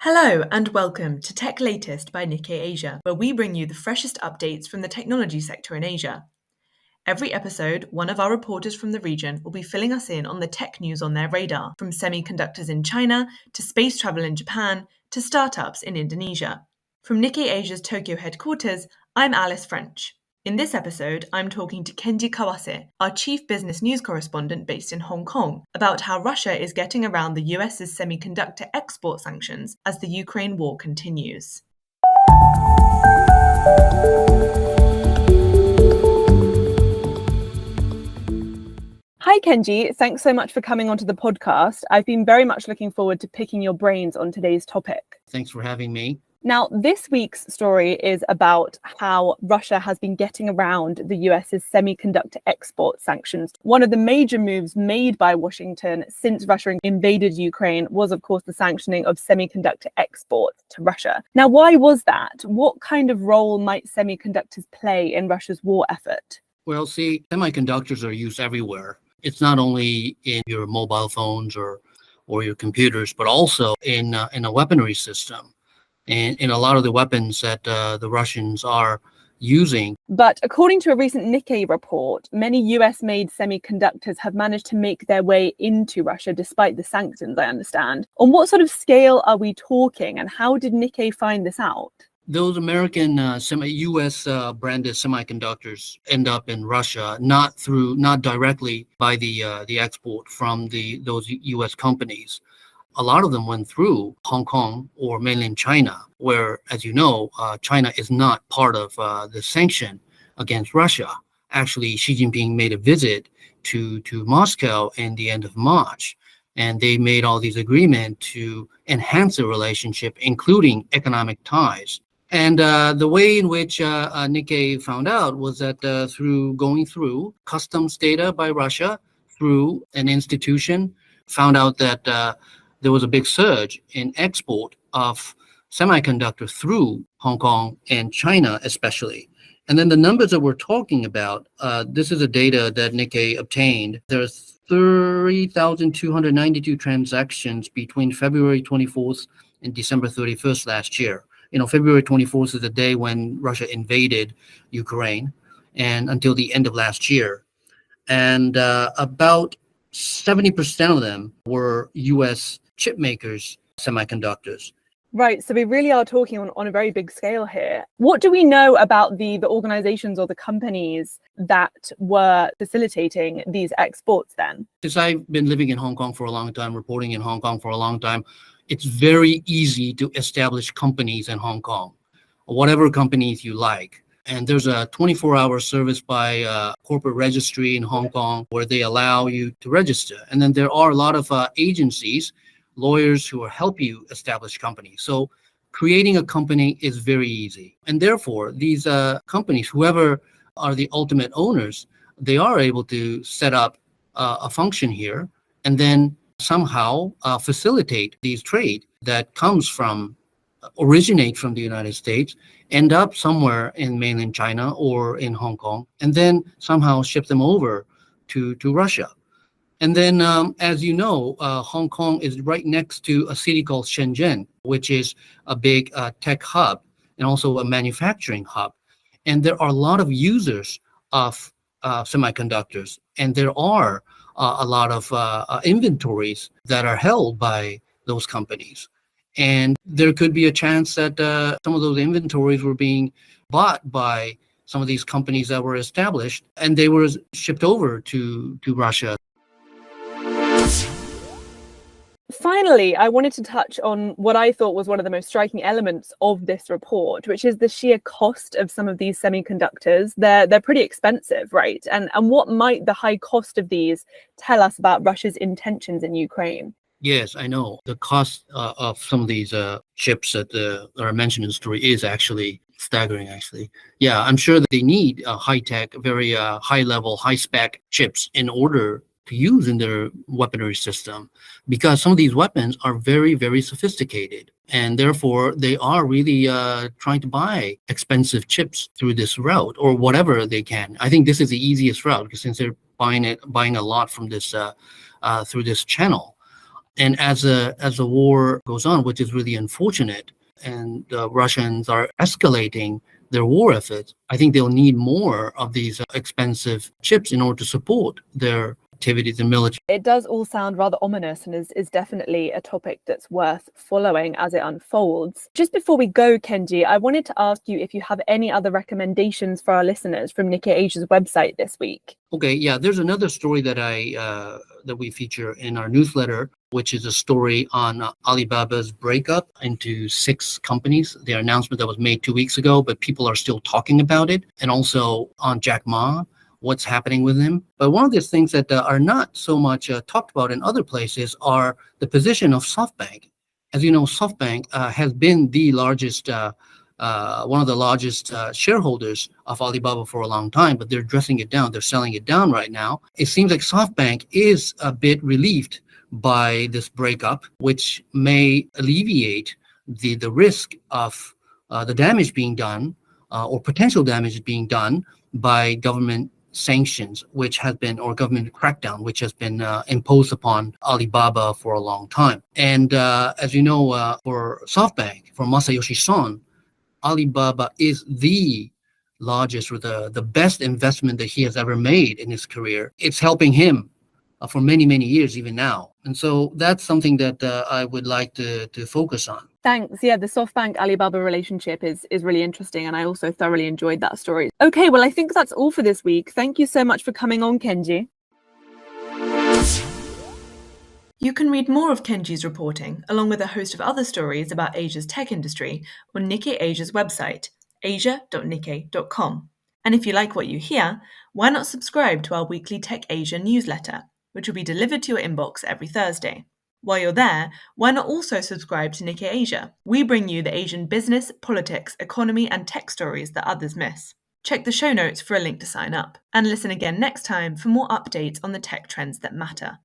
Hello and welcome to Tech Latest by Nikkei Asia, where we bring you the freshest updates from the technology sector in Asia. Every episode, one of our reporters from the region will be filling us in on the tech news on their radar, from semiconductors in China to space travel in Japan to startups in Indonesia. From Nikkei Asia's Tokyo headquarters, I'm Alice French. In this episode, I'm talking to Kenji Kawase, our chief business news correspondent based in Hong Kong, about how Russia is getting around the US's semiconductor export sanctions as the Ukraine war continues. Hi, Kenji. Thanks so much for coming onto the podcast. I've been very much looking forward to picking your brains on today's topic. Thanks for having me. Now, this week's story is about how Russia has been getting around the US's semiconductor export sanctions. One of the major moves made by Washington since Russia invaded Ukraine was, of course, the sanctioning of semiconductor exports to Russia. Now, why was that? What kind of role might semiconductors play in Russia's war effort? Well, see, semiconductors are used everywhere. It's not only in your mobile phones or your computers, but also in a weaponry system. And in a lot of the weapons that the Russians are using. But according to a recent Nikkei report, many US-made semiconductors have managed to make their way into Russia despite the sanctions, I understand. On what sort of scale are we talking, and how did Nikkei find this out? Those American US branded semiconductors end up in Russia, not directly by the export from those US companies. A lot of them went through Hong Kong or mainland China, where, as you know, China is not part of the sanction against Russia. Actually, Xi Jinping made a visit to Moscow in the end of March, and they made all these agreements to enhance the relationship, including economic ties. And the way in which Nikkei found out was that through going through customs data by Russia, through an institution, found out that there was a big surge in export of semiconductors through Hong Kong and China especially. And then the numbers that we're talking about, this is the data that Nikkei obtained. There's 3,292 transactions between February 24th and December 31st last year. You know, February 24th is the day when Russia invaded Ukraine, and until the end of last year. And about 70% of them were US chip makers, semiconductors. Right, so we really are talking on a very big scale here. What do we know about the organizations or the companies that were facilitating these exports then? Since I've been living in Hong Kong for a long time, reporting in Hong Kong for a long time, it's very easy to establish companies in Hong Kong, whatever companies you like. And there's a 24-hour service by corporate registry in Hong Kong where they allow you to register. And then there are a lot of agencies, lawyers who will help you establish companies. So creating a company is very easy. And therefore, these companies, whoever are the ultimate owners, they are able to set up a function here and then somehow facilitate these trade that originate from the United States, end up somewhere in mainland China or in Hong Kong, and then somehow ship them over to Russia. And then, as you know, Hong Kong is right next to a city called Shenzhen, which is a big tech hub and also a manufacturing hub. And there are a lot of users of semiconductors, and there are a lot of inventories that are held by those companies. And there could be a chance that some of those inventories were being bought by some of these companies that were established, and they were shipped over to Russia. Finally, I wanted to touch on what I thought was one of the most striking elements of this report, which is the sheer cost of some of these semiconductors. They're pretty expensive, right? And what might the high cost of these tell us about Russia's intentions in Ukraine? Yes, I know. The cost of some of these chips that are mentioned in the story is actually staggering, actually. Yeah, I'm sure that they need high-tech, very high-level, high-spec chips in order to use in their weaponry system, because some of these weapons are very, very sophisticated. And therefore, they are really trying to buy expensive chips through this route or whatever they can. I think this is the easiest route, because since they're buying a lot from this through this channel. And as the war goes on, which is really unfortunate, and the Russians are escalating their war efforts, I think they'll need more of these expensive chips in order to support their activities in military. It does all sound rather ominous and is definitely a topic that's worth following as it unfolds. Just before we go, Kenji, I wanted to ask you if you have any other recommendations for our listeners from Nikkei Asia's website this week. Okay, yeah, there's another story that that we feature in our newsletter, which is a story on Alibaba's breakup into 6 companies. The announcement that was made 2 weeks ago, but people are still talking about it. And also on Jack Ma, what's happening with him. But one of the things that are not so much talked about in other places are the position of SoftBank. As you know, SoftBank has been the largest one of the largest shareholders of Alibaba for a long time, but they're dressing it down. They're selling it down right now. It seems like SoftBank is a bit relieved by this breakup, which may alleviate the risk of the damage being done or potential damage being done by government sanctions, which has been, or government crackdown, which has been imposed upon Alibaba for a long time. And as you know, for SoftBank, for Masayoshi Son, Alibaba is the largest or the best investment that he has ever made in his career. It's helping him for many, many years, even now. And so that's something that I would like to focus on. Thanks. Yeah, the SoftBank Alibaba relationship is really interesting, and I also thoroughly enjoyed that story. Okay, well, I think that's all for this week. Thank you so much for coming on, Kenji. You can read more of Kenji's reporting, along with a host of other stories about Asia's tech industry, on Nikkei Asia's website, asia.nikkei.com. And if you like what you hear, why not subscribe to our weekly Tech Asia newsletter, which will be delivered to your inbox every Thursday. While you're there, why not also subscribe to Nikkei Asia? We bring you the Asian business, politics, economy, and tech stories that others miss. Check the show notes for a link to sign up. And listen again next time for more updates on the tech trends that matter.